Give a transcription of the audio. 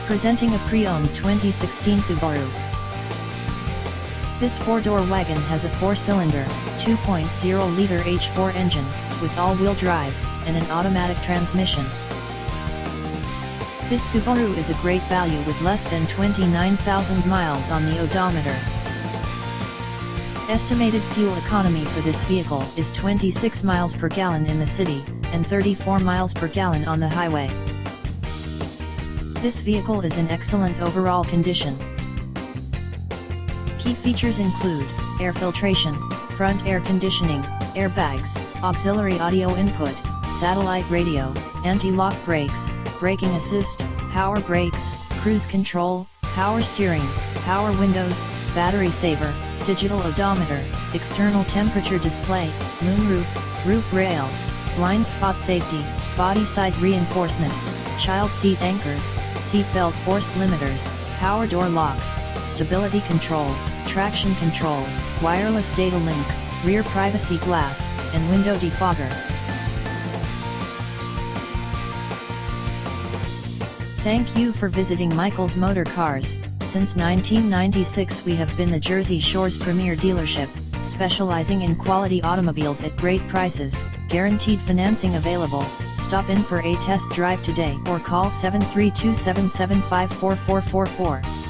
Presenting a pre-owned 2016 Subaru. This four-door wagon has a four-cylinder, 2.0-liter H4 engine, with all-wheel drive, and an automatic transmission. This Subaru is a great value with less than 29,000 miles on the odometer. Estimated fuel economy for this vehicle is 26 miles per gallon in the city, and 34 miles per gallon on the highway. This vehicle is in excellent overall condition. Key features include air filtration, front air conditioning, airbags, auxiliary audio input, satellite radio, anti-lock brakes, braking assist, power brakes, cruise control, power steering, power windows, battery saver, digital odometer, external temperature display, moonroof, roof rails, blind spot safety, body side reinforcements, child seat anchors, seat belt force limiters, power door locks, stability control, traction control, wireless data link, rear privacy glass, and window defogger. Thank you for visiting Michael's Motorcars. Since 1996 we have been the Jersey Shore's premier dealership, specializing in quality automobiles at great prices, guaranteed financing available. Stop in for a test drive today or call 732-775-4444.